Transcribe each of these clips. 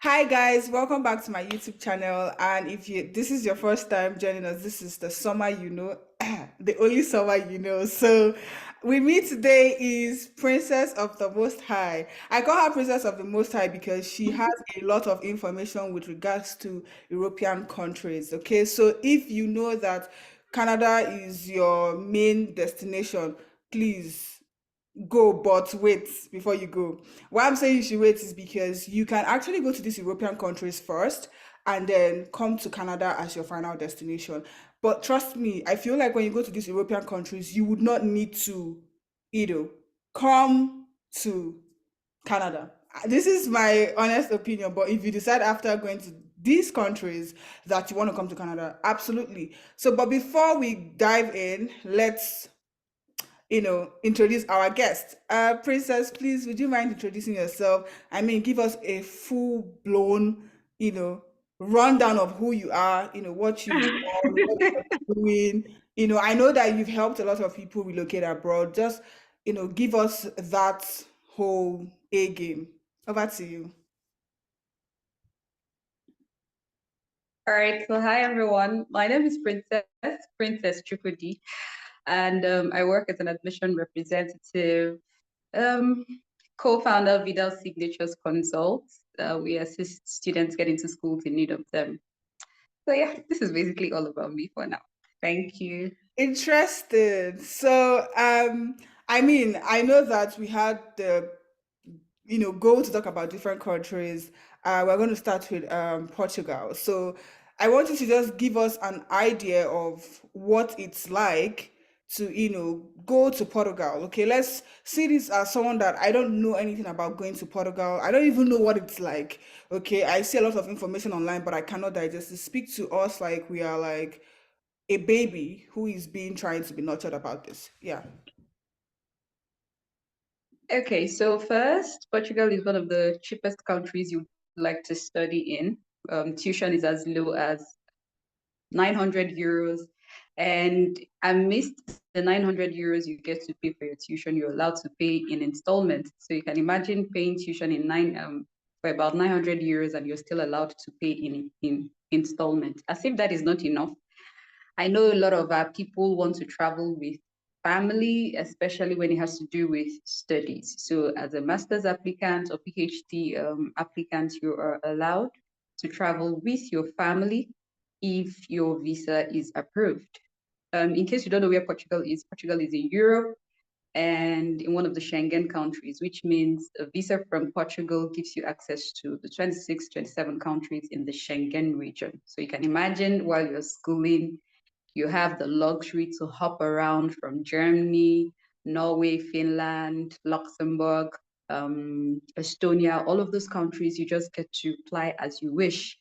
Hi guys, welcome back to my YouTube channel. And if you this is your first time joining us, this is the summer you know, the only summer you know. So with me today is Princess of the Most High. I call her Princess of the Most High because she has a lot of information with regards to European countries. Okay, so if you know that Canada is your main destination, please go, but wait before you go. Why I'm saying you should wait is because you can actually go to these European countries first and then come to Canada as your final destination. But trust me, I feel like when you go to these European countries, you would not need to, you know, come to Canada. This is my honest opinion, but if you decide after going to these countries that you want to come to Canada, absolutely. So, but before we dive in, let's introduce our guest. Princess, please, would you mind introducing yourself? I mean, give us a full blown, you know, rundown of who you are, what you've done, what you're doing. I know that you've helped a lot of people relocate abroad. Just, give us that whole A game. Over to you. All right, so hi everyone. My name is Princess Chukudi, and I work as an admission representative, um, co-founder of Vidal Signatures Consults. We assist students get into schools in need of them. So yeah, this is basically all about me for now. Thank you. Interesting. So, I mean, I know that we had the go to talk about different countries. We're going to start with Portugal. So I want you to just give us an idea of what it's like to, go to Portugal. Okay, let's see this as someone that I don't know anything about going to Portugal. I don't even know what it's like. Okay, I see a lot of information online, but I cannot digest it. Speak to us like we are like a baby who is being trying to be nurtured about this. Yeah. Okay, so first, Portugal is one of the cheapest countries you'd like to study in. Tuition is as low as 900 euros. And amidst the 900 euros you get to pay for your tuition, you're allowed to pay in installments. So you can imagine paying tuition for about 900 euros and you're still allowed to pay in installments. As if that is not enough. I know a lot of people want to travel with family, especially when it has to do with studies. So as a master's applicant or PhD applicant, you are allowed to travel with your family if your visa is approved. In case you don't know where Portugal is in Europe and in one of the Schengen countries, which means a visa from Portugal gives you access to the 26, 27 countries in the Schengen region. So you can imagine while you're schooling, you have the luxury to hop around from Germany, Norway, Finland, Luxembourg, Estonia, all of those countries. You just get to fly as you wish.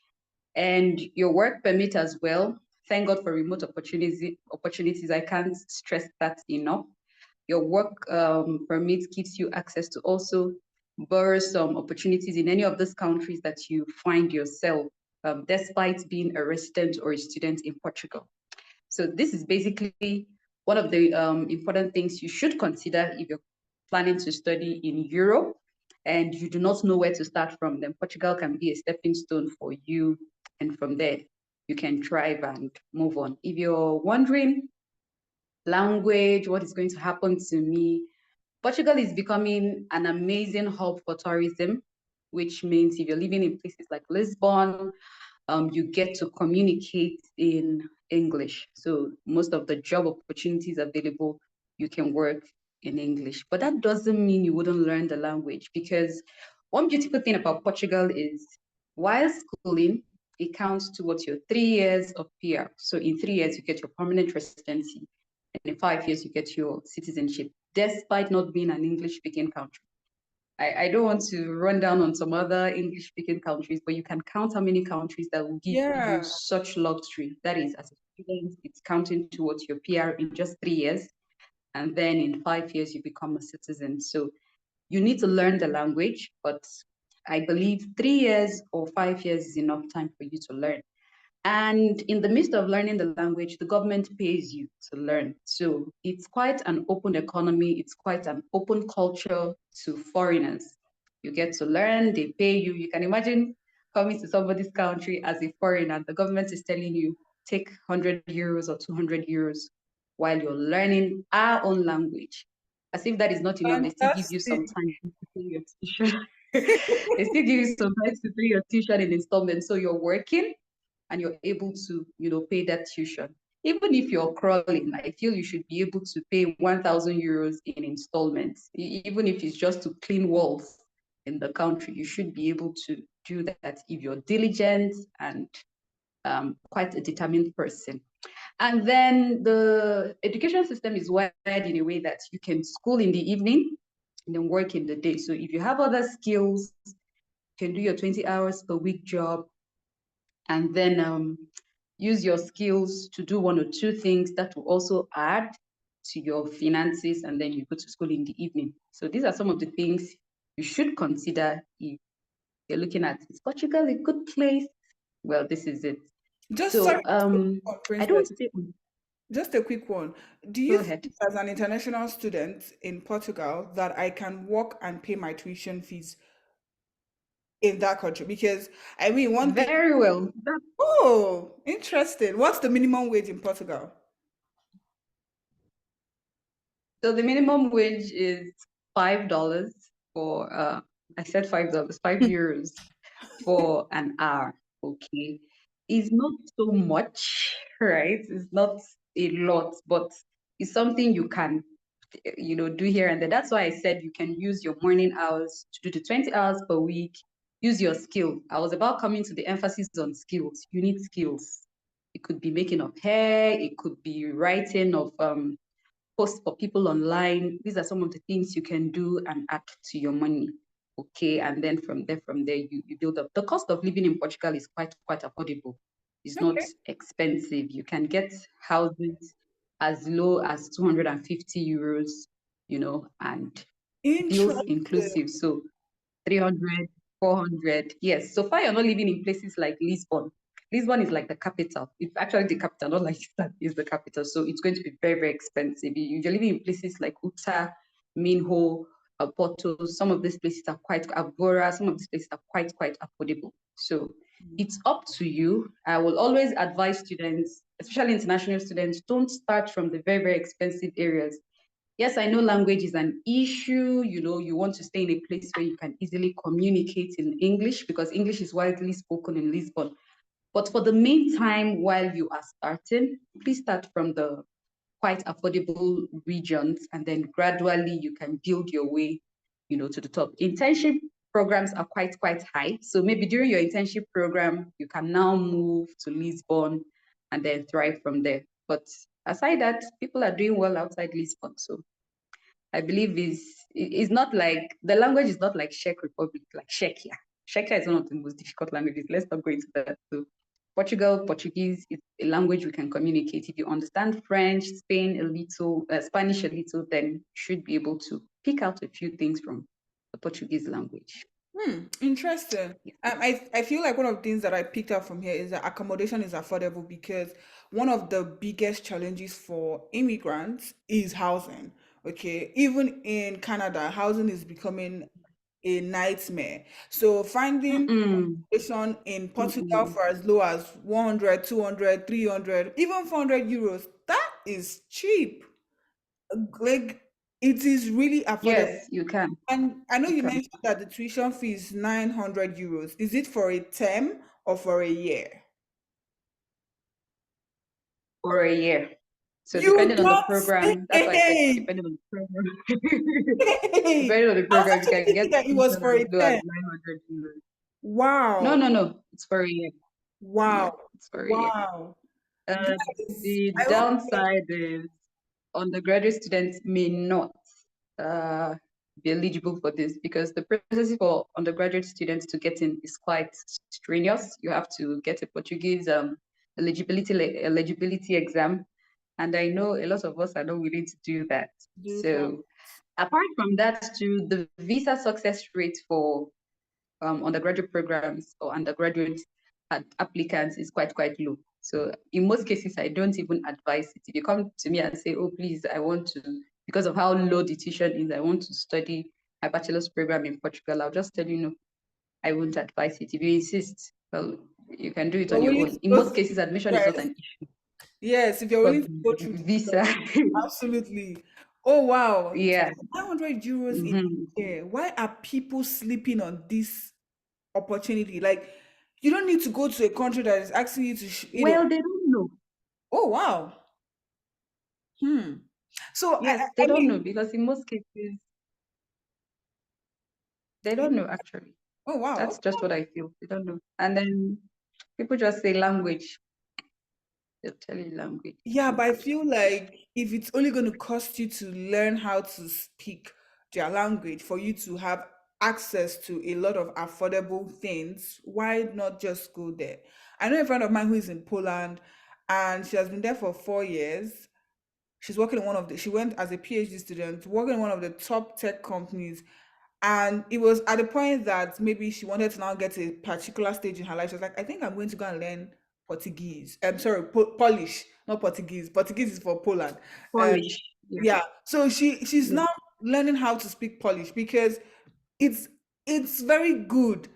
And your work permit as well. Thank God for remote opportunities. I can't stress that enough. Your work permit gives you access to also borrow some opportunities in any of those countries that you find yourself, despite being a resident or a student in Portugal. So this is basically one of the important things you should consider if you're planning to study in Europe and you do not know where to start from. Then Portugal can be a stepping stone for you. And from there, you can thrive and move on. If you're wondering language, what is going to happen to me, Portugal is becoming an amazing hub for tourism, which means if you're living in places like Lisbon, you get to communicate in English. So most of the job opportunities available, you can work in English. But that doesn't mean you wouldn't learn the language, because one beautiful thing about Portugal is while schooling, it counts towards your 3 years of PR. So in 3 years, you get your permanent residency. And in 5 years, you get your citizenship, despite not being an English-speaking country. I don't want to run down on some other English-speaking countries, but you can count how many countries that will give you Yeah. such luxury. That is, as a student, it's counting towards your PR in just 3 years. And then in 5 years, you become a citizen. So you need to learn the language, but I believe 3 years or 5 years is enough time for you to learn. And in the midst of learning the language, the government pays you to learn. So it's quite an open economy. It's quite an open culture to foreigners. You get to learn, they pay you. You can imagine coming to somebody's country as a foreigner, the government is telling you take 100 euros or 200 euros while you're learning our own language. As if that is not enough, they still give you Fantastic. some time to pay your tuition. They still give you some time to pay your tuition in installments. So you're working and you're able to, pay that tuition. Even if you're crawling, I feel you should be able to pay 1,000 euros in installments. Even if it's just to clean walls in the country, you should be able to do that if you're diligent and quite a determined person. And then the education system is wired in a way that you can school in the evening and then work in the day. So if you have other skills, you can do your 20 hours per week job and then use your skills to do one or two things that will also add to your finances, and then you go to school in the evening. So these are some of the things you should consider if you're looking at, is Portugal a good place? Well, this is it. Just sorry, So I Princess. don't stay on. Just a quick one. Do Go you ahead. think, as an international student in Portugal, that I can work and pay my tuition fees in that country? Because I mean, one thing. Very well. Oh, interesting. What's the minimum wage in Portugal? So the minimum wage is $5 for I said $5, €5 for an hour. Okay. It's not so much, right? It's not a lot, but it's something you can do here and there. That's why I said you can use your morning hours to do the 20 hours per week. Use your skill. I was about coming to the emphasis on skills. You need skills. It could be making of hair, it could be writing of post for people online. These are some of the things you can do and add to your money. Okay, and then from there, you build up. The cost of living in Portugal is quite affordable. It's not expensive. You can get houses as low as 250 euros, and bills Interesting. inclusive. So 300, 400. Yes. So far, you're not living in places like Lisbon. Lisbon is like the capital. It's actually the capital, not like that is the capital. So it's going to be very, very expensive. You're living in places like Uta, Minho, Porto. Some of these places are quite Evora. Some of these places are quite affordable. So it's up to you. I will always advise students, especially international students, don't start from the very, very expensive areas. Yes, I know language is an issue. You want to stay in a place where you can easily communicate in English because English is widely spoken in Lisbon. But for the meantime, while you are starting, please start from the quite affordable regions, and then gradually you can build your way, to the top. Internship programs are quite high. So maybe during your internship program, you can now move to Lisbon and then thrive from there. But aside that, people are doing well outside Lisbon. So I believe is not like the language is not like Czech Republic, like Czechia. Czechia is one of the most difficult languages. Let's not go into that. So Portuguese is a language we can communicate. If you understand French, Spain a little, Spanish a little, then you should be able to pick out a few things from the Portuguese language. Interesting. Yeah. I feel like one of the things that I picked up from here is that accommodation is affordable because one of the biggest challenges for immigrants is housing. Okay, even in Canada, housing is becoming a nightmare. So finding Mm-mm. accommodation in Portugal Mm-mm. for as low as 100, 200, 300, even 400 euros, that is cheap. Like it is really affordable. Yes, you can. And I know You you can mentioned that the tuition fee is 900 euros. Is it for a term or for a year? for a year. So You depending on the don't program, that's why I said say. depending on the program. Hey, Depending on the I was program, you actually can thinking get that it was tuition for as a low as term. 900 euros. No, Wow. no, no. It's for a year. Yeah, Wow. it's for a year. Wow. Uh, Guys, the I hope downside is undergraduate students may not uh, be eligible for this because the process for undergraduate students to get in is quite strenuous. You have to get a Portuguese eligibility exam, and I know a lot of us are not willing to do that. do that. So apart from that, too, the visa success rate for undergraduate programs or undergraduate applicants is quite low. So in most cases, I don't even advise it. If you come to me and say, "Oh, please, I want to," because of how low the tuition is, I want to study my bachelor's program in Portugal, I'll just tell you no. I won't advise it. If you insist, well, you can do it You're on your willing own. to In go most through cases, admission is not yes. an issue, Yes, if you're but willing to go through the visa, absolutely. Oh wow. yeah. 900 euros in Hmm. a year. Why are people sleeping on this opportunity? Like, you don't need to go to a country that is asking you to, Well, they don't know. oh wow. Hmm. So Yes, they I don't mean, know because in most cases, they don't know actually. oh wow. That's Okay. just what I feel. They don't know. And then people just say language. They'll tell you language is Yeah, not but I feel actually. like if it's only going to cost you to learn how to speak their language for you to have access to a lot of affordable things, why not just go there? I know a friend of mine who is in Poland and she has been there for 4 years. She's working in one of the, she went as a PhD student, working in one of the top tech companies. And it was at the point that maybe she wanted to now get to a particular stage in her life. She was like, I think I'm going to go and learn Portuguese. I'm sorry, Polish, not Portuguese. Portuguese is for Poland. Um, Polish. Yeah. yeah. So she's Yeah. now learning how to speak Polish because it's it's very good.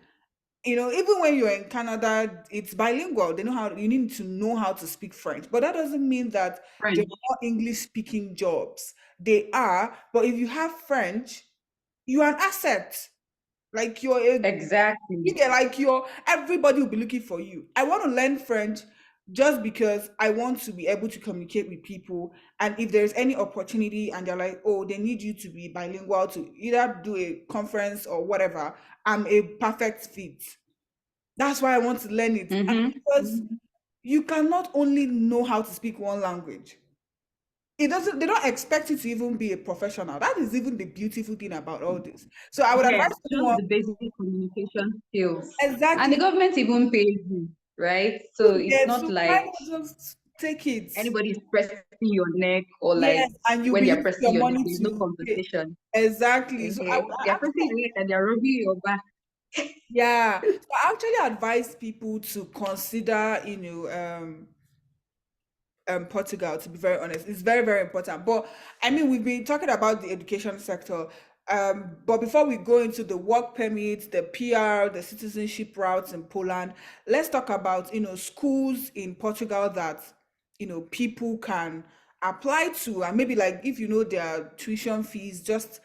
You know, even when you're in Canada, it's bilingual. They know how you need to know how to speak French. But that doesn't mean that there French. are not English speaking jobs. They are, but if you have French, you are an asset. Like you're a Exactly. you get like you're everybody will be looking for you. I want to learn French just because I want to be able to communicate with people. And if there's any opportunity and they're like, oh, they need you to be bilingual to either do a conference or whatever, I'm a perfect fit. That's why I want to learn it. And because Mm-hmm. you cannot only know how to speak one language. It doesn't they don't expect you to even be a professional. That is even the beautiful thing about all this. So I would Yes, advise just someone the basic communication skills. And the exactly. government even pays you, right? So it's Yes, so not why like not just take it? anybody is pressing your neck or like Yes, and you'll when be they're using pressing your your neck, money there's no to pay. conversation. Exactly. So Okay. They're pressing your neck and they're rubbing your back. yeah. So I actually advise people to consider, Portugal, to be very honest. It's very, very important. But I mean, we've been talking about the education sector. But before we go into the work permits, the PR, the citizenship routes in Poland, let's talk about, schools in Portugal that, people can apply to. And maybe like if you know their tuition fees, just,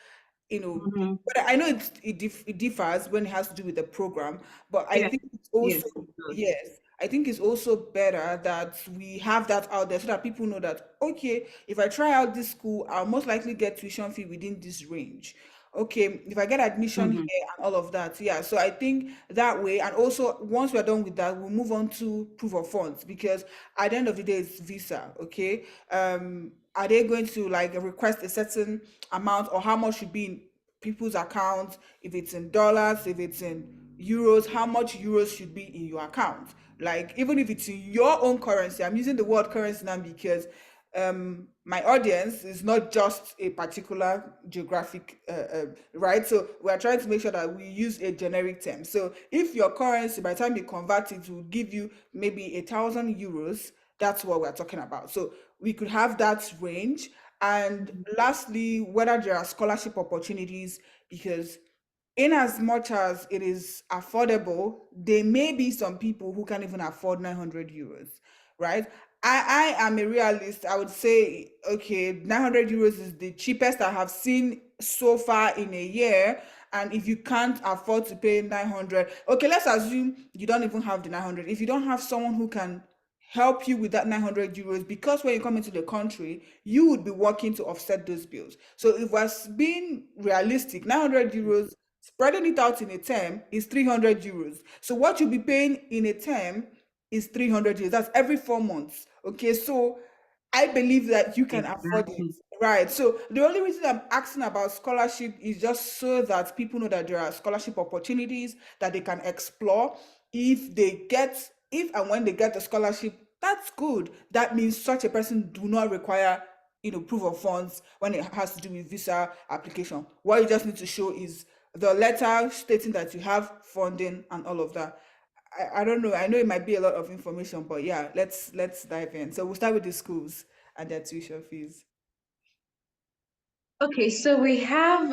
Hmm. but I know it differs when it has to do with the program, but I Yes, think it's also, yes, it does. yes, I think it's also better that we have that out there so that people know that, okay, if I try out this school, I'll most likely get tuition fee within this range. Okay, if I get admission Hmm. here and all of that, yeah. So I think that way, and also once we're done with that, we'll move on to proof of funds because at the end of the day, it's visa. Okay, are they going to like request a certain amount or how much should be in people's accounts? If it's in dollars, if it's in euros, how much euros should be in your account? Like even if it's in your own currency, I'm using the word currency now because my audience is not just a particular geographic right, so we are trying to make sure that we use a generic term. So if your currency by the time you convert it will give you maybe 1,000 euros, that's what we're talking about. So we could have that range. And lastly, whether there are scholarship opportunities, because in as much as it is affordable, there may be some people who can't even afford 900 euros, right? I am a realist. I would say, okay, 900 euros is the cheapest I have seen so far in a year. And if you can't afford to pay 900, okay, let's assume you don't even have the 900. If you don't have someone who can help you with that 900 euros, because when you come into the country you would be working to offset those bills. So if we're being realistic, 900 euros spreading it out in a term is 300 euros. So what you'll be paying in a term is 300 euros. That's every 4 months. Okay, so I believe that you can afford it. Exactly. Right. So the only reason I'm asking about scholarship is just so that people know that there are scholarship opportunities that they can explore. If they get, if and when they get the scholarship, that's good. That means such a person do not require, proof of funds when it has to do with visa application. What you just need to show is the letter stating that you have funding and all of that. I don't know. I know it might be a lot of information, but yeah, let's dive in. So we'll start with the schools and their tuition fees. Okay, so we have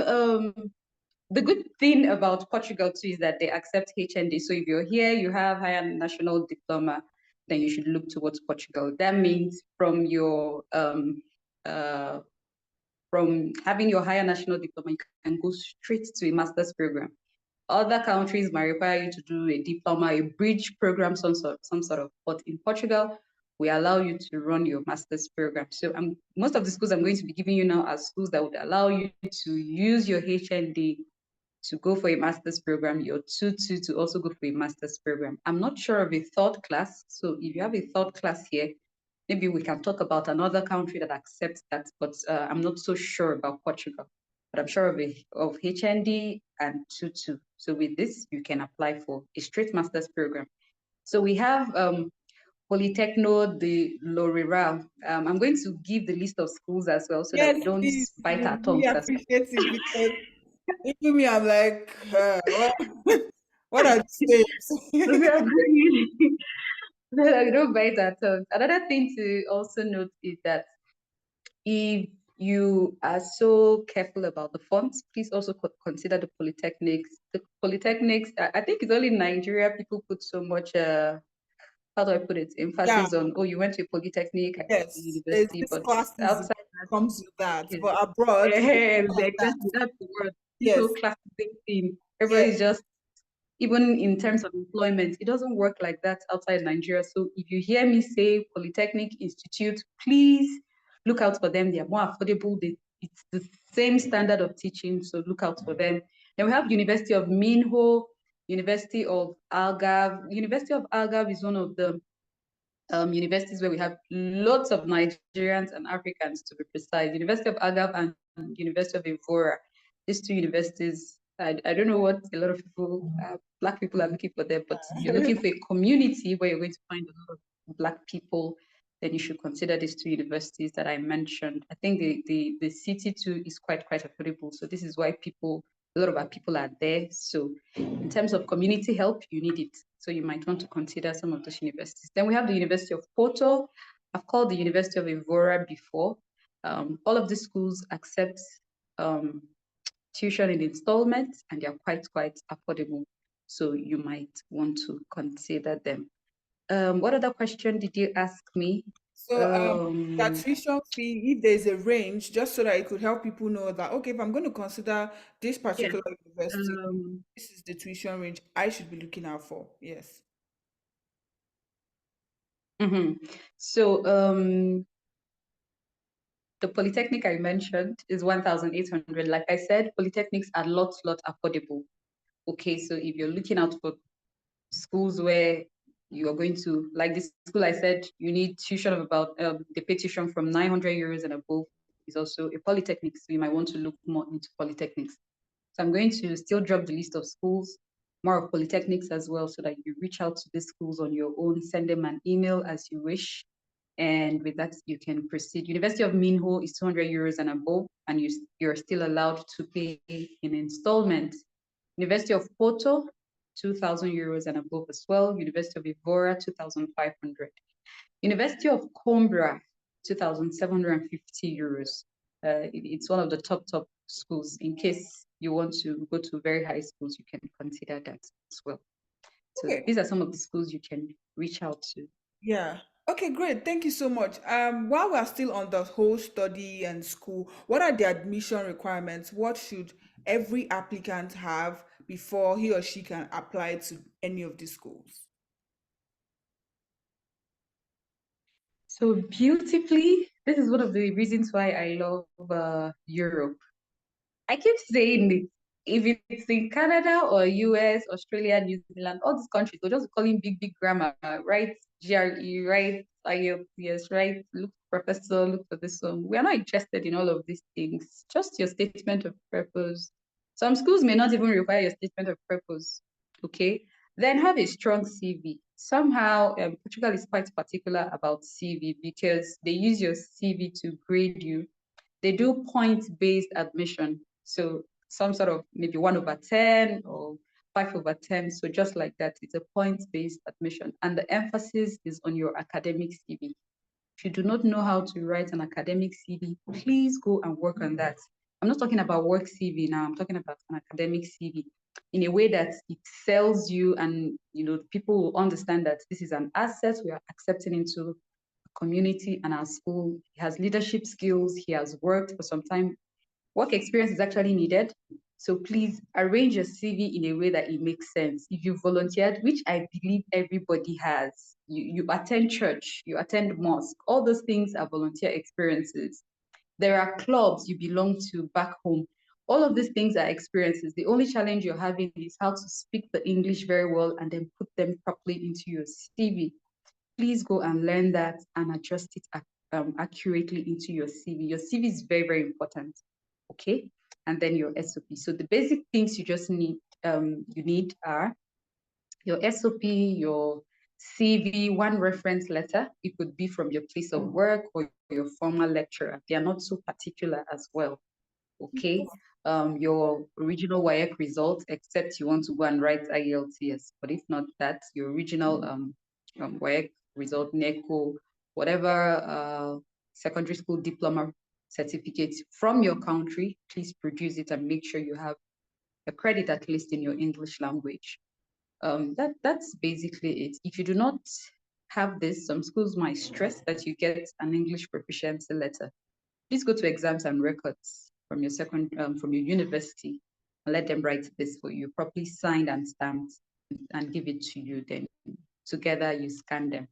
the good thing about Portugal too is that they accept HND. So if you're here, you have higher national diploma, then you should look towards Portugal. That means from having your higher national diploma, you can go straight to a master's program. Other countries might require you to do a diploma, a bridge program, some sort of. But in Portugal, we allow you to run your master's program. So most of the schools I'm going to be giving you now are schools that would allow you to use your HND to go for a master's program, your 2-2 to also go for a master's program. I'm not sure of a third class. So if you have a third class here, maybe we can talk about another country that accepts that, but I'm not so sure about Portugal. But I'm sure of HND and 2-2. So with this, you can apply for a straight master's program. So we have Politecnico de Leiria. I'm going to give the list of schools as well so that Yes, we don't please. bite We our really tongues. appreciate it because even me, I'm like, what are the We names? are going I don't bite our tongues. Another thing to also note is that if you are so careful about the fonts, please also consider the polytechnics. The polytechnics, I think it's only in Nigeria people put so much, how do I put it, Yeah, emphasis on, oh, you went to a polytechnic at the yes. There's university, this but classism outside that that, comes with that. is, But abroad, it's not like that. exactly, that's the word. This whole Yes, classism thing, yes. everybody's just, even in terms of employment, it doesn't work like that outside Nigeria. So if you hear me say Polytechnic Institute, please look out for them. They are more affordable. It's the same standard of teaching, so look out for them. Then we have University of Minho, University of Algarve. University of Algarve is one of the universities where we have lots of Nigerians and Africans, to be precise. University of Algarve and University of Evora. These two universities, I don't know what a lot of people, Black people are looking for there, but you're looking for a community where you're going to find a lot of Black people, then you should consider these two universities that I mentioned. I think the city too is quite affordable. So this is why a lot of our people are there. So in terms of community help, you need it. So you might want to consider some of those universities. Then we have the University of Porto. I've called the University of Evora before. All of these schools accept tuition in installments, and they're quite affordable. So you might want to consider them. What other question did you ask me? So, that Um, tuition fee, if there's a range, just so that it could help people know that, okay, if I'm going to consider this yeah. particular university, Um, this is the tuition range I should be looking out for. Yes. mhm. So the Polytechnic I mentioned is 1,800. Like I said, Polytechnics are lot affordable. Okay, so if you're looking out for schools where you are going to, like this school I said, you need tuition of about, they pay tuition from 900 euros and above, is also a polytechnic, so you might want to look more into polytechnics. So I'm going to still drop the list of schools, more of polytechnics as well, so that you reach out to these schools on your own, send them an email as you wish. And with that, you can proceed. University of Minho is 200 euros and above, and you're still allowed to pay in installments. University of Porto, 2,000 euros and above as well. University of Evora, 2,500. University of Coimbra, 2,750 euros. It's one of the top schools. In case you want to go to very high schools, you can consider that as well. So Okay. these are some of the schools you can reach out to. Yeah. Okay, great. Thank you so much. While we're still on the whole study and school, what are the admission requirements? What should every applicant have before he or she can apply to any of these schools? So beautifully, this is one of the reasons why I love Europe. I keep saying it. If it's in Canada or US, Australia, New Zealand, all these countries, they're just calling big grammar, right? GRE, right? IELTS, right? Look for professor, look for this one. We are not interested in all of these things. Just your statement of purpose. Some schools may not even require your statement of purpose. Okay. Then have a strong CV. Somehow, Portugal is quite particular about CV because they use your CV to grade you. They do point-based admission. So some sort of maybe 1/10 or 5/10. So just like that, it's a point-based admission. And the emphasis is on your academic CV. If you do not know how to write an academic CV, please go and work on that. I'm not talking about work CV now, I'm talking about an academic CV, in a way that it sells you, and people will understand that this is an asset we are accepting into a community and our school. He has leadership skills, he has worked for some time. Work experience is actually needed. So please arrange your CV in a way that it makes sense. If you volunteered, which I believe everybody has, you attend church, you attend mosque, all those things are volunteer experiences. There are clubs you belong to back home. All of these things are experiences. The only challenge you're having is how to speak the English very well and then put them properly into your CV. Please go and learn that and adjust it accurately into your CV. Your CV is very, very important. Okay, and then your SOP. So the basic things you just need, are your SOP, your CV, one reference letter. It could be from your place of work or your former lecturer. They are not so particular as well. Okay, your original WAEC results, except you want to go and write IELTS. But if not that, your original WAEC result, NECO, whatever secondary school diploma certificate from your country, please produce it and make sure you have a credit at least in your English language. That's basically it. If you do not have this, some schools might stress that you get an English proficiency letter. Please go to exams and records from your from your university and let them write this for you, properly signed and stamped, and give it to you. Then together you scan them.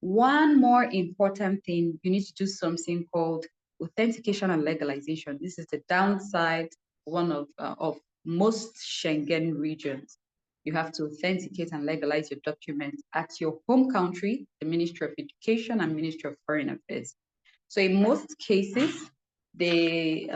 One more important thing, you need to do something called authentication and legalization. This is the downside, one of most Schengen regions. You have to authenticate and legalize your documents at your home country, the Ministry of Education and Ministry of Foreign Affairs. So in most cases, they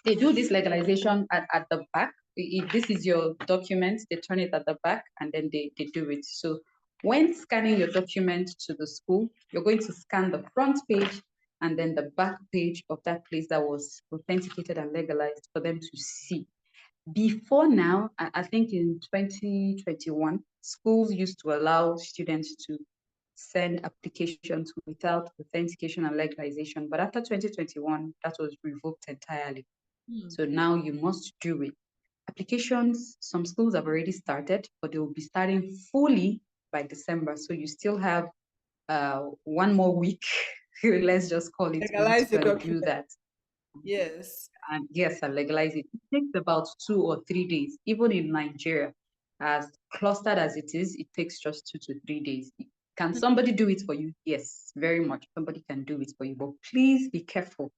do this legalization at the back. If this is your document, they turn it at the back and then they do it. So when scanning your document to the school, you're going to scan the front page and then the back page of that place that was authenticated and legalized for them to see. Before now, I think in 2021, schools used to allow students to send applications without authentication and legalization. But after 2021, that was revoked entirely. So now you must do it. Applications, some schools have already started, but they will be starting fully by December. So you still have one more week, let's just call it, for you Legalize the to do document. that. Yes. And yes, and legalize it. It takes about 2 or 3 days. Even in Nigeria, as clustered as it is, it takes just 2 to 3 days. Can somebody do it for you? Yes, very much. Somebody can do it for you, but please be careful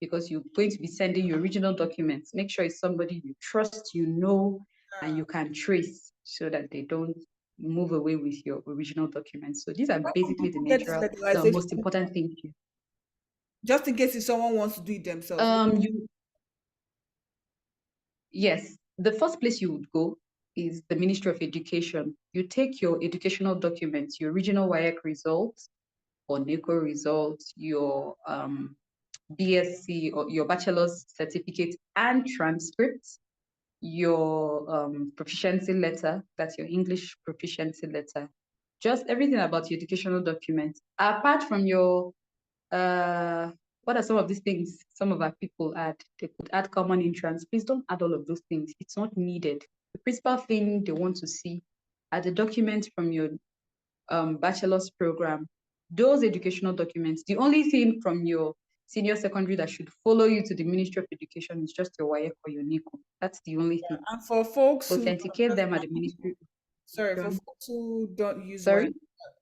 because you're going to be sending your original documents. Make sure it's somebody you trust, and you can trace so that they don't move away with your original documents. So these are Where can basically people get this the legalization? most important things. Just in case if someone wants to do it themselves. Maybe. Yes, the first place you would go is the Ministry of Education. You take your educational documents, your original WAEC results or NECO results, your BSc or your bachelor's certificate and transcripts, your proficiency letter, that's your English proficiency letter, just everything about your educational documents. Apart from your what are some of these things some of our people add? They could add common entrance. Please don't add all of those things. It's not needed. The principal thing they want to see are the documents from your bachelor's program, those educational documents. The only thing from your senior secondary that should follow you to the Ministry of Education is just your WAEC or your NECO. That's the only thing. And for folks who Authenticate them at the Ministry of sorry, for Education. folks who don't use Sorry? WAEC,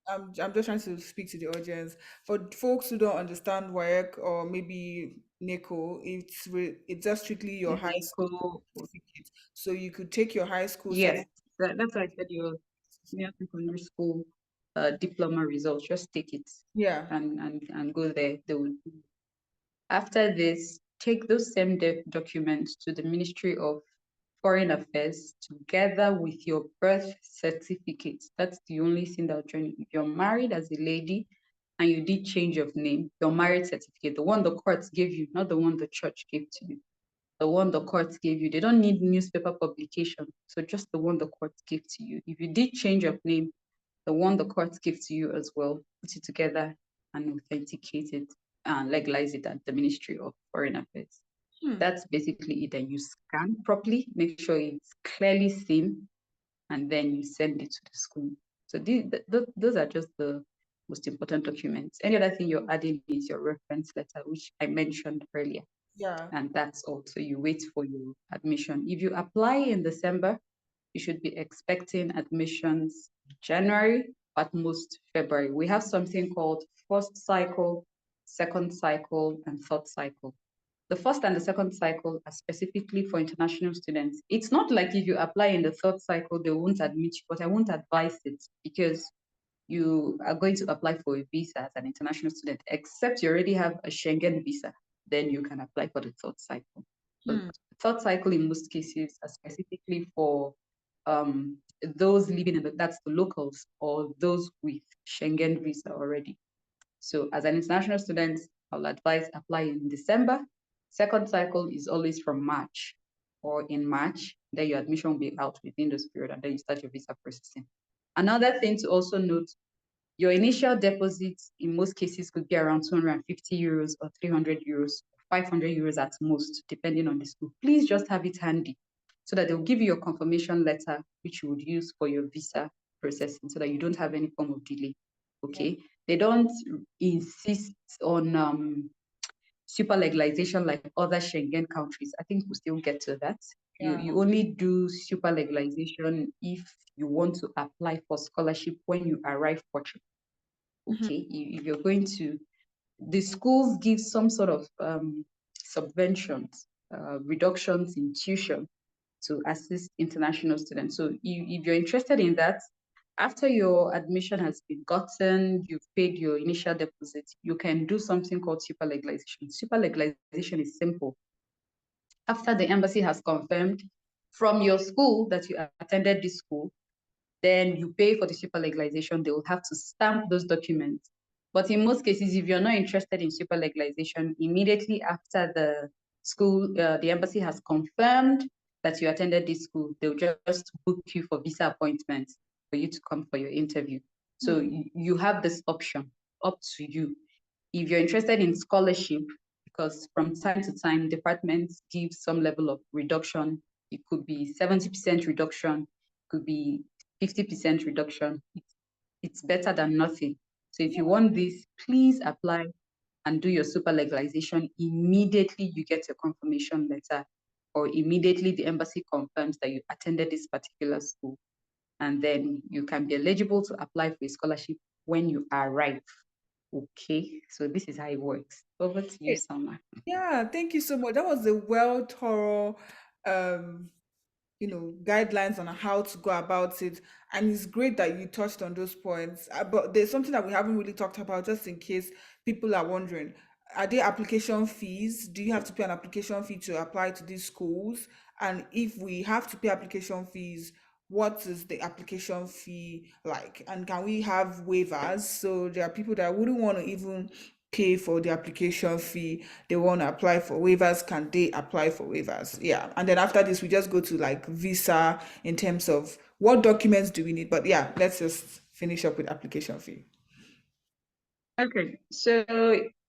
I'm just trying to speak to the audience. For folks who don't understand WAEC or maybe NECO, it's just strictly your high school NECO. certificate. So you could take your high school Yes, certificate. that's why I said your senior secondary school diploma results. Just take it Yeah. and go there. They will. After this, take those same documents to the Ministry of Foreign Affairs together with your birth certificate. That's the only thing that will join you. If you're married as a lady and you did change of name, your marriage certificate, the one the courts gave you, not the one the church gave to you, the one the courts gave you. They don't need newspaper publication, so just the one the courts gave to you. If you did change of name, the one the courts give to you as well, put it together and authenticate it and legalize it at the Ministry of Foreign Affairs. Hmm. That's basically it. Then you scan properly, make sure it's clearly seen, and then you send it to the school. So those are just the most important documents. Any other thing you're adding is your reference letter, which I mentioned earlier. Yeah. And that's all. So you wait for your admission. If you apply in December, you should be expecting admissions January, at most February. We have something called first cycle, second cycle, and third cycle. The first and the second cycle are specifically for international students. It's not like if you apply in the third cycle, they won't admit you, but I won't advise it because you are going to apply for a visa as an international student, except you already have a Schengen visa, then you can apply for the third cycle. The Hmm. third cycle in most cases are specifically for those living in that's the locals or those with Schengen visa already. So as an international student, I'll advise apply in December. Second cycle is always from March or in March, then your admission will be out within this period and then you start your visa processing. Another thing to also note, your initial deposits in most cases could be around 250 euros or 300 euros, 500 euros at most, depending on the school. Please just have it handy so that they'll give you your confirmation letter, which you would use for your visa processing so that you don't have any form of delay. Yeah. Okay. They don't insist on super legalization like other Schengen countries. I think we'll still get to that. Yeah. You only do super legalization if you want to apply for scholarship when you arrive Portugal. Mhm. Okay, if you're going to, the schools give some sort of subventions, reductions in tuition to assist international students. So if you're interested in that, after your admission has been gotten, you've paid your initial deposit, you can do something called super legalization. Super legalization is simple. After the embassy has confirmed from your school that you attended this school, then you pay for the super legalization. They will have to stamp those documents. But in most cases, if you're not interested in super legalization, immediately after the school, the embassy has confirmed that you attended this school, they'll just book you for visa appointments for you to come for your interview. So Hmm. you have this option, up to you. If you're interested in scholarship, because from time to time, departments give some level of reduction. It could be 70% reduction, could be 50% reduction. It's better than nothing. So if you want this, please apply and do your super legalization. Immediately you get your confirmation letter, or immediately the embassy confirms that you attended this particular school. And then you can be eligible to apply for a scholarship when you arrive. Okay, so this is how it works. Over to you, Great. Summer. Yeah, thank you so much. That was a well thorough um guidelines on how to go about it, and it's great that you touched on those points. But there's something that we haven't really talked about, just in case people are wondering. Are there application fees? Do you have to pay an application fee to apply to these schools? And if we have to pay application fees, what is the application fee like? And can we have waivers? So there are people that wouldn't want to even pay for the application fee. They want to apply for waivers. Can they apply for waivers? Yeah. And then after this, we just go to like visa, in terms of what documents do we need. But yeah, let's just finish up with application fee. Okay, so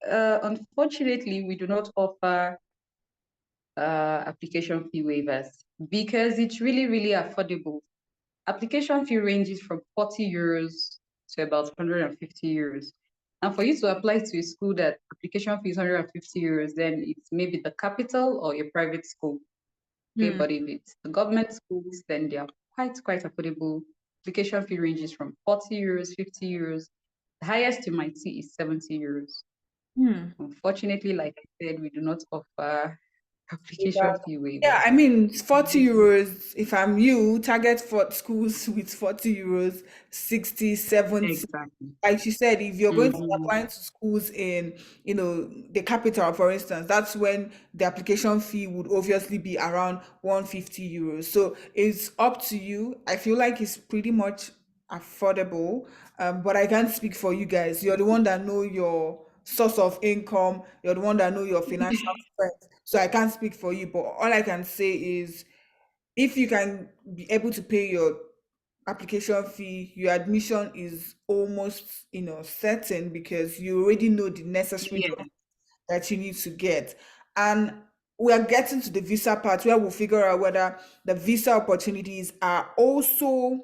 unfortunately, we do not offer application fee waivers because it's really, really affordable. Application fee ranges from 40 euros to about 150 euros. And for you to apply to a school that application fee is 150 euros, then it's maybe the capital or a private school. Okay, Hmm. but if it's the government schools, then they are quite affordable. Application fee ranges from 40 euros, 50 euros. The highest you might see is 70 euros. Hmm. Unfortunately, like I said, we do not offer application Waiver. fee Yeah, waivers. I mean, 40 euros, if I'm you, target for schools with 40 euros, 60, 70. Exactly. Like you said, if you're going to be Mhm. applying to schools in, the capital, for instance, that's when the application fee would obviously be around 150 euros. So it's up to you. I feel like it's pretty much affordable. But I can't speak for you guys. You're the one that know your source of income. You're the one that know your financial strength. So I can't speak for you. But all I can say is, if you can be able to pay your application fee, your admission is almost, certain, because you already know the necessary Yeah. documents that you need to get. And we are getting to the visa part where we'll figure out whether the visa opportunities are also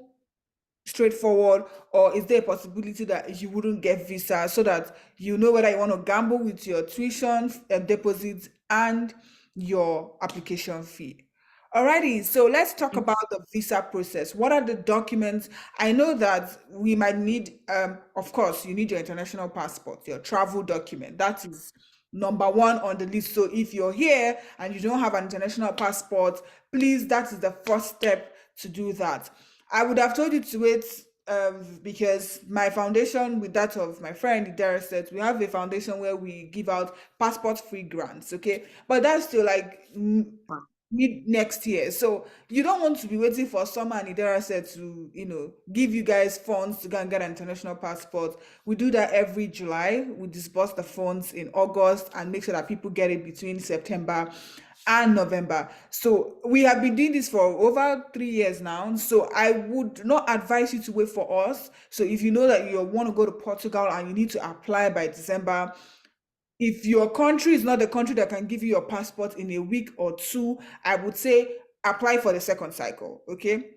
straightforward, or is there a possibility that you wouldn't get visa, so that you know whether you want to gamble with your tuition deposits and your application fee. Alrighty, so let's talk about the visa process. What are the documents? I know that we might need, of course, you need your international passport, your travel document. That is number one on the list. So if you're here and you don't have an international passport, please, that is the first step to do that. I would have told you to wait, because my foundation, with that of my friend Idara, said we have a foundation where we give out passport free grants, okay? But that's still like mid next year. So you don't want to be waiting for summer and Idara said to, give you guys funds to go and get an international passport. We do that every July. We disburse the funds in August and make sure that people get it between September and November. So we have been doing this for over 3 years now. So I would not advise you to wait for us. So if you know that you want to go to Portugal and you need to apply by December, if your country is not the country that can give you your passport in a week or two, I would say apply for the second cycle. Okay.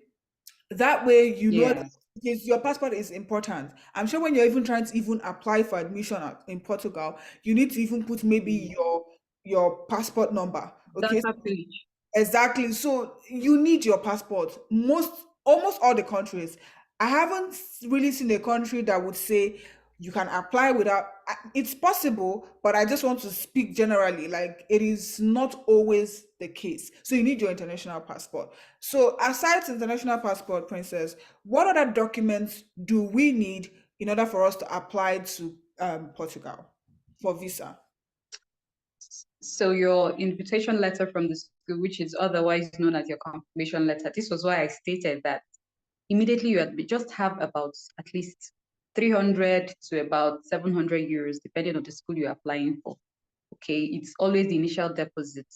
That way, Yeah. because your passport is important. I'm sure when you're even trying to even apply for admission in Portugal, you need to even put maybe Mm. your passport number. Okay. Data page. Exactly. So you need your passport. Almost all the countries. I haven't really seen a country that would say you can apply without. It's possible, but I just want to speak generally. Like, it is not always the case. So you need your international passport. So aside from international passport, Princess, what other documents do we need in order for us to apply to Portugal for visa? So your invitation letter from the school, which is otherwise known as your confirmation letter, this was why I stated that immediately just have about at least 300 to about 700 euros, depending on the school you're applying for. Okay, it's always the initial deposit.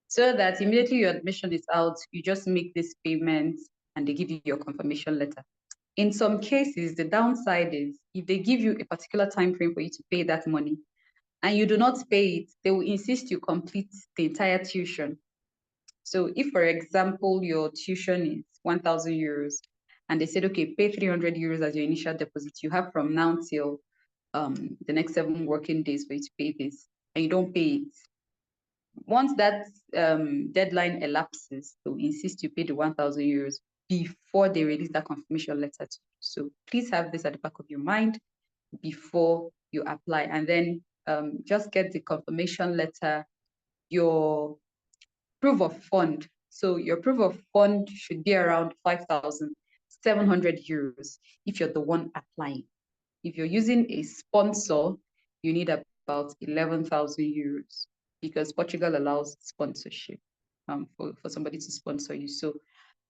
So that immediately your admission is out, you just make this payment and they give you your confirmation letter. In some cases, the downside is if they give you a particular time frame for you to pay that money and you do not pay it, they will insist you complete the entire tuition. So if, for example, your tuition is 1,000 euros and they said, okay, pay 300 euros as your initial deposit, you have from now till the next 7 working days for you to pay this, and you don't pay it. Once that deadline elapses, they'll insist you pay the 1,000 euros before they release that confirmation letter to you. So please have this at the back of your mind before you apply. And then just get the confirmation letter, your proof of fund. So your proof of fund should be around 5,700 euros if you're the one applying. If you're using a sponsor, you need about 11,000 euros because Portugal allows sponsorship for somebody to sponsor you. So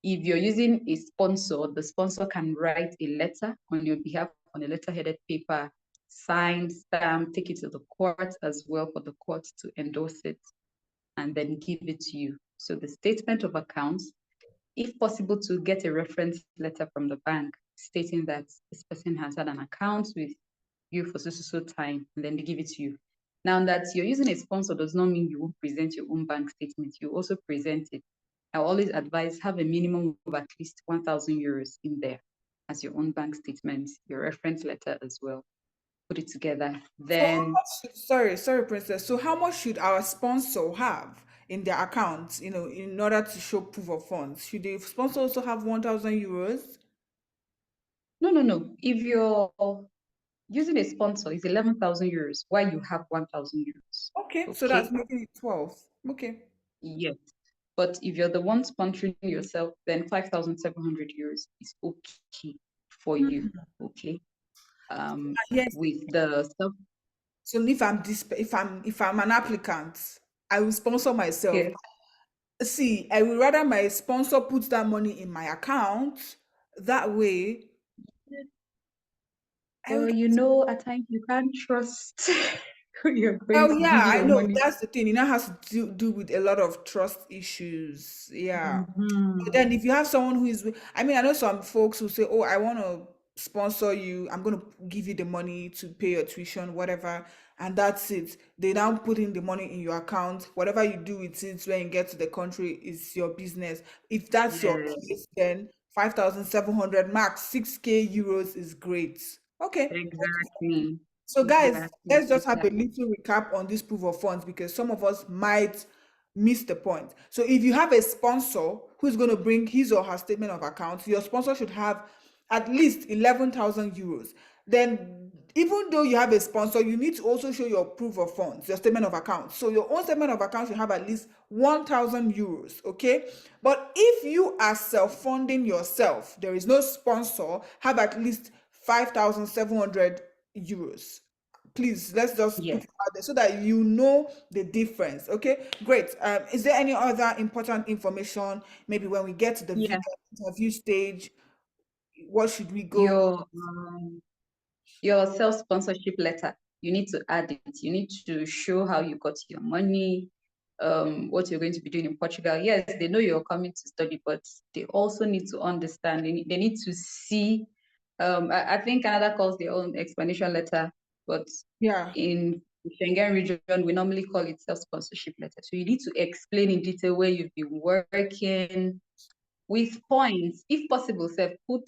if you're using a sponsor, the sponsor can write a letter on your behalf on a letter-headed paper, sign, stamp, take it to the court as well for the court to endorse it and then give it to you. So the statement of accounts, if possible, to get a reference letter from the bank stating that this person has had an account with you for so time, and then they give it to you. Now that you're using a sponsor does not mean you won't present your own bank statement. You also present it. I always advise have a minimum of at least 1,000 euros in there as your own bank statement, your reference letter as well. Put it together. So how Then much sorry, Princess. So how much should our sponsor have in their account, in order to show proof of funds? Should the sponsor also have 1,000 euros? no. If you're using a sponsor, it's 11,000 euros while you have 1,000 euros. Okay, so that's Okay. making it 12. Okay. Yes. But if you're the one sponsoring yourself, then 5,700 euros is okay for you. Mhm. Okay. Yes. With the stuff So if I'm an applicant, I will sponsor myself. here, See, I would rather my sponsor puts that money in my account. That way, I would. at times you can't trust who you're going Oh to yeah, give I your know. money. That's the thing. It now has to do with a lot of trust issues. Yeah. But Mhm. then if you have someone who is, I mean, I know some folks who say, "Oh, I want to sponsor you. I'm going to give you the money to pay your tuition, whatever." and that's it. They now put in the money in your account. Whatever you do with it when you get to the country is your business. If that's your Yes, case, then 5,700 max, 6K euros is great. Okay. exactly. So, guys, Exactly. let's just have a Exactly. little recap on this proof of funds because some of us might miss the point. So, if you have a sponsor who's going to bring his or her statement of accounts, your sponsor should have at least 11,000 euros. Then, even though you have a sponsor, you need to also show your proof of funds, your statement of accounts. So, your own statement of accounts should have at least 1,000 euros. Okay. But if you are self funding yourself, there is no sponsor, have at least 5,700 euros. Please, let's just put Yes. it out there so that you know the difference. Okay, great. Is there any other important information? Maybe when we get to the Yeah. interview stage, what should we go? Your um, your self-sponsorship letter, you need to add it. You need to show how you got your money, what you're going to be doing in Portugal. Yes, they know you're coming to study, but they also need to understand. They need to see. I think Canada calls their own explanation letter, but Yeah. in the Schengen region, we normally call it self-sponsorship letter. So you need to explain in detail where you've been working, with points, if possible, sir, put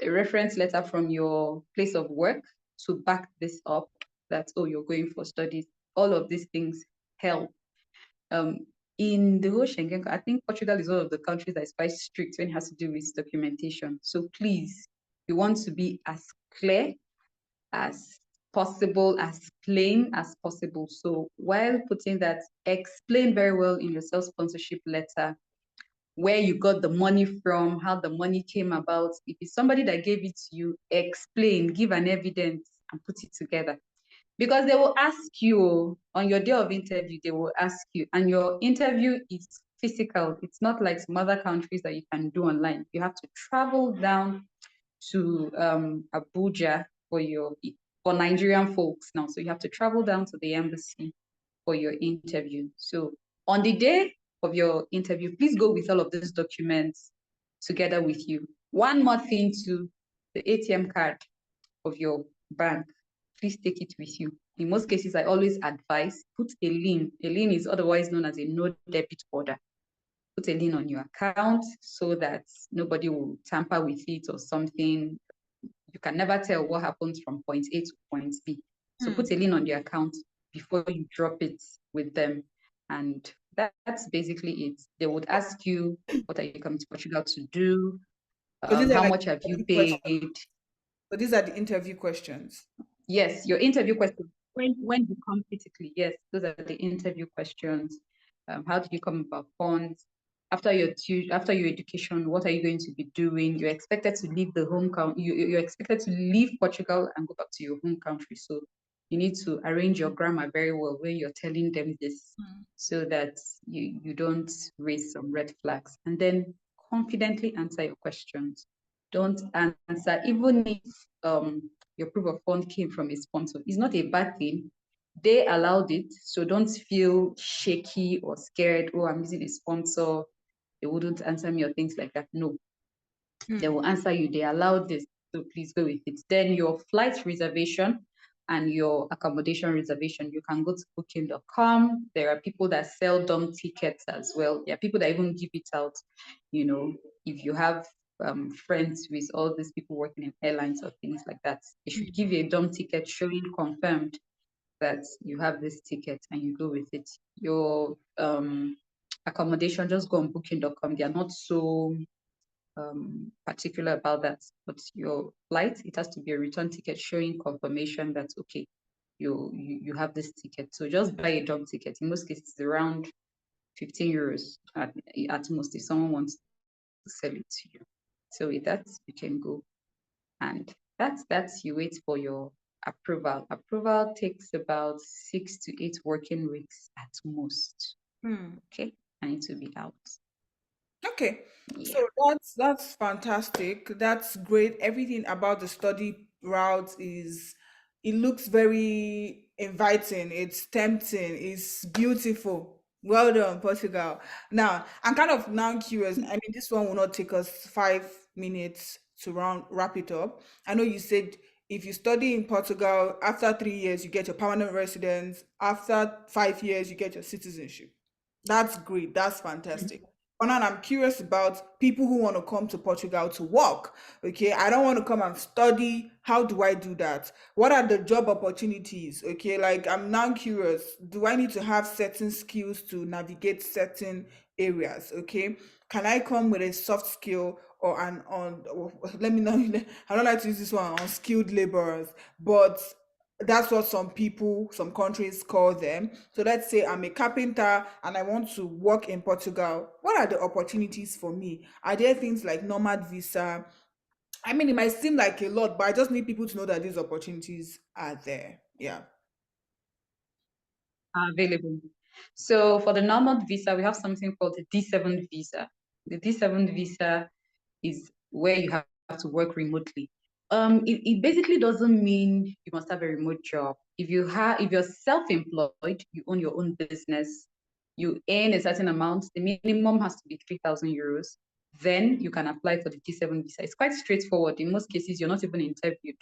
a reference letter from your place of work to back this up that, oh, you're going for studies. All of these things help. Um, in the whole Schengen, I think Portugal is one of the countries that is quite strict when it has to do with documentation. So please, you want to be as clear as possible, as plain as possible. So while putting that, explain very well in your self-sponsorship letter where you got the money from, how the money came about. If it's somebody that gave it to you, explain, give an evidence, and put it together. Because they will ask you on your day of interview, they will ask you, and your interview is physical. It's not like some other countries that you can do online. You have to travel down to Abuja for Nigerian folks now. So you have to travel down to the embassy for your interview. So on the day of your interview, please go with all of those documents together with you. One more thing to the ATM card of your bank, please take it with you. In most cases, I always advise put a lien. A lien is otherwise known as a no debit order. Put a lien on your account so that nobody will tamper with it or something. You can never tell what happens from point A to point B. So Hmm. put a lien on the account before you drop it with them. And that's basically it. They would ask you, what are you coming to Portugal to do? So these are How like much have you interview questions. paid? So these are the interview questions. Yes, your interview questions. When you come physically, yes, those are the interview questions. How did you come about funds? After your education, what are you going to be doing? You're expected to leave the home country. You're expected to leave Portugal and go back to your home country. So you need to arrange your grammar very well when you're telling them this, so that you don't raise some red flags. And then confidently answer your questions. Don't answer, even if your proof of fund came from a sponsor. It's not a bad thing. They allowed it, so don't feel shaky or scared. Oh, I'm using a sponsor. They wouldn't answer me or things like that. No, they will answer you. They allowed this, so please go with it. Then your flight reservation and your accommodation reservation, you can go to booking.com. There are people that sell dumb tickets as well. There are people that even give it out. If you have friends with all these people working in airlines or things like that, they should give you a dumb ticket showing confirmed that you have this ticket and you go with it. Your accommodation, just go on booking.com. They are not so particular about that, but your flight, it has to be a return ticket showing confirmation that, okay, you have this ticket. So just buy a dumb ticket. In most cases, it's around 15 euros at most if someone wants to sell it to you. So with that, you can go. And that's you wait for your approval. Approval takes about 6 to 8 working weeks at most. Hmm. Okay, I need to be out. Okay, Yeah. so that's fantastic. That's great. Everything about the study route is it looks very inviting. It's tempting. It's beautiful. Well done, Portugal. Now, I'm kind of now curious. I mean, this one will not take us 5 minutes to wrap it up. I know you said If you study in Portugal, after 3 years, you get your permanent residence. After 5 years, you get your citizenship. That's great. That's fantastic. But now I'm curious about people who want to come to Portugal to work. Okay, I don't want to come and study. How do I do that? What are the job opportunities? Okay, like I'm now curious. Do I need to have certain skills to navigate certain areas? Okay, can I come with a soft skill or an on? Let me know. I don't like to use this one on skilled laborers, but that's what some people, some countries call them. So let's say I'm a carpenter and I want to work in Portugal. What are the opportunities for me? Are there things like nomad visa? I mean, it might seem like a lot, but I just need people to know that these opportunities are there. Yeah. Are available. So for the normal visa, we have something called the D7 visa. The D7 visa is where you have to work remotely. It basically doesn't mean you must have a remote job. If you're self-employed, you own your own business, you earn a certain amount, the minimum has to be 3,000 euros. Then you can apply for the D7 visa. It's quite straightforward. In most cases, you're not even interviewed.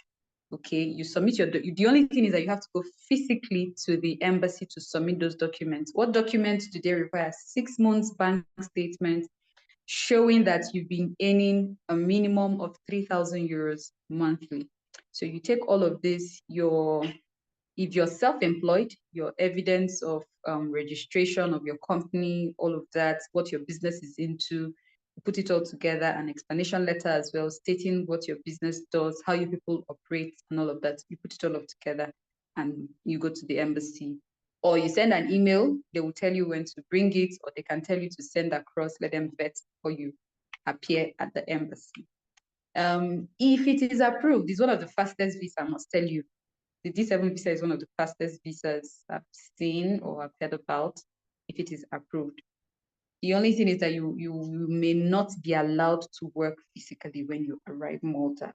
Okay, you submit the only thing is that you have to go physically to the embassy to submit those documents. What documents do they require? 6 months bank statement showing that you've been earning a minimum of 3,000 euros monthly. So you take all of this, if you're self-employed, your evidence of registration of your company, all of that, what your business is into, you put it all together, an explanation letter as well, stating what your business does, how you people operate, and all of that. You put it all up together and you go to the embassy. Or you send an email, they will tell you when to bring it, or they can tell you to send across, let them vet before you appear at the embassy. If it is approved, it's one of the fastest visas, I must tell you. The D7 visa is one of the fastest visas I've seen or I've heard about if it is approved. The only thing is that you may not be allowed to work physically when you arrive Malta,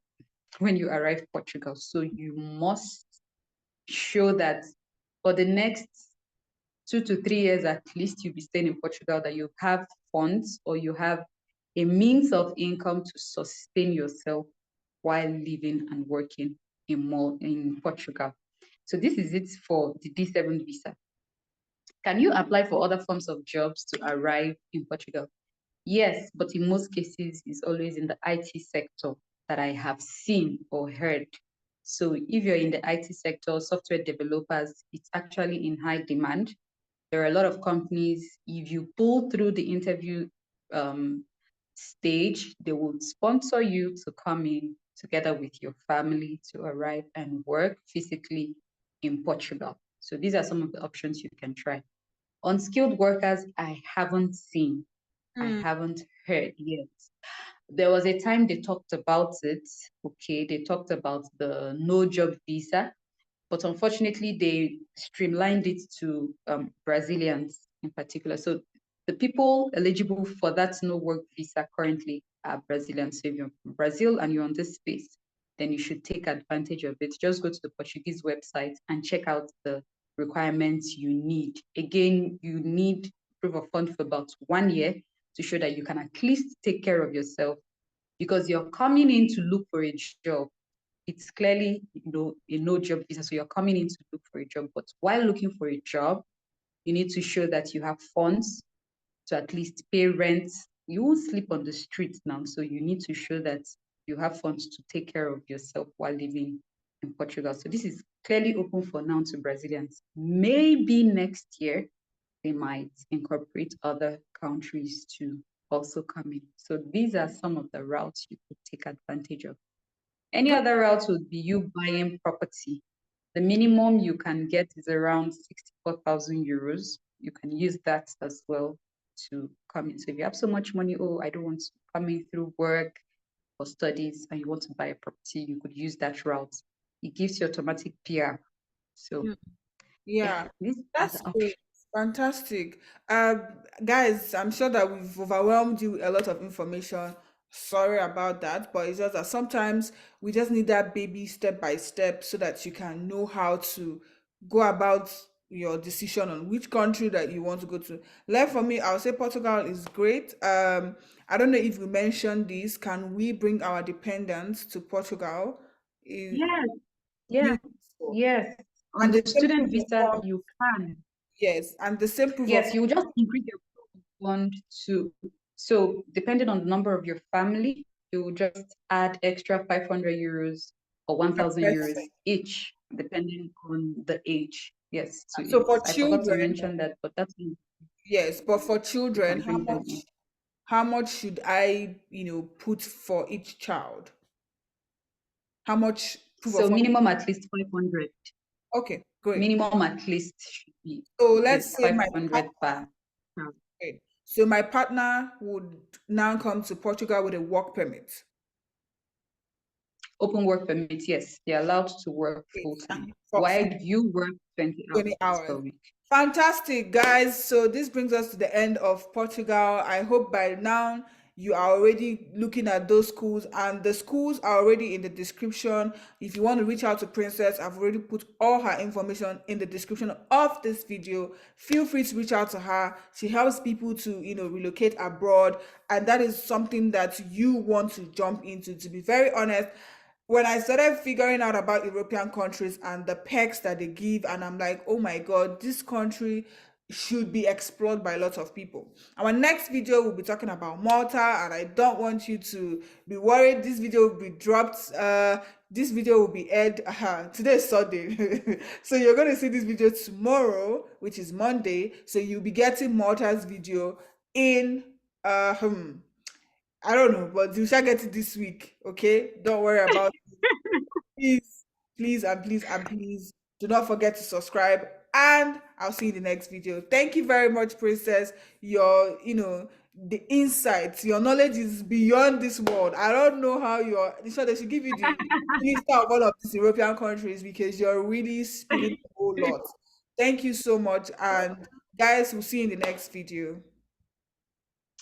when you arrive Portugal. So you must show that for the next 2 to 3 years at least, you'll be staying in Portugal, that you have funds or you have a means of income to sustain yourself while living and working in Portugal. So this is it for the D7 visa. Can you apply for other forms of jobs to arrive in Portugal? Yes, but in most cases, it's always in the IT sector that I have seen or heard. So if you're in the IT sector, software developers, it's actually in high demand. There are a lot of companies, if you pull through the interview stage, they would sponsor you to come in together with your family to arrive and work physically in Portugal. So these are some of the options you can try. Unskilled workers, I haven't seen, I Hmm. haven't heard yet. There was a time they talked about it. Okay, they talked about the no job visa, but unfortunately they streamlined it to Brazilians in particular. So the people eligible for that no work visa currently are Brazilians. So if you're from Brazil and you're on this space, then you should take advantage of it. Just go to the Portuguese website and check out the requirements you need. Again, you need proof of fund for about 1 year to show that you can at least take care of yourself, because you're coming in to look for a job. It's clearly a no job visa, so you're coming in to look for a job. But while looking for a job, you need to show that you have funds to at least pay rent. You won't sleep on the streets now, so you need to show that you have funds to take care of yourself while living in Portugal. So this is clearly open for now to Brazilians. Maybe next year they might incorporate other countries to also come in. So these are some of the routes you could take advantage of. Any Good. other route would be you buying property. The minimum you can get is around 64,000 euros. You can use that as well to come in. So if you have so much money, oh, I don't want to come in through work or studies, and you want to buy a property, you could use that route. It gives you automatic PR. So yeah, Yeah, these are that's the great. options. Fantastic. Guys, I'm sure that we've overwhelmed you with a lot of information. Sorry about that, but it's just that sometimes we just need that baby step by step so that you can know how to go about your decision on which country that you want to go to. Like for me, I'll say Portugal is great. I don't know if we mentioned this. Can we bring our dependents to Portugal? Is Yes, yes, beautiful. yes. On And the the same student proof of visa, fund, you can. yes, and the same proof of Yes, you just increase your fund to, so depending on the number of your family, you will just add extra 500 euros or 1,000 euros person. each, depending on the age. Yes, to So it. for I forgot to children, mention that, but that's yes, but for you children, can bring them in. how much should I, put for each child? How much proof of So fund? minimum at least 500. Okay, great. Minimum at least should be, So yes, let's say my 500 partner, per child. okay, so my partner would now come to Portugal with a work permit. Open work permit, yes, they're allowed to work full Yes, time. for While you work 20 20 hours hours. per week. Fantastic, guys. So this brings us to the end of Portugal. I hope by now you are already looking at those schools, and the schools are already in the description. If you want to reach out to Princess, I've already put all her information in the description of this video. Feel free to reach out to her. She helps people to, relocate abroad, and that is something that you want to jump into. To be very honest, when I started figuring out about European countries and the perks that they give, and I'm like, oh my God, this country should be explored by lots of people. Our next video will be talking about Malta, and I don't want you to be worried. This video will be dropped. This video will be aired. Today is Sunday, so you're going to see this video tomorrow, which is Monday. So you'll be getting Malta's video in I don't know, but you shall get it this week. Okay, don't worry about it. Please, please, and please, and please do not forget to subscribe. And I'll see you in the next video. Thank you very much, Princess. Your, the insights, your knowledge is beyond this world. I don't know how you're. So they should give you the minister of all of these European countries because you're really spilling a whole lot. Thank you so much, and guys, we'll see you in the next video.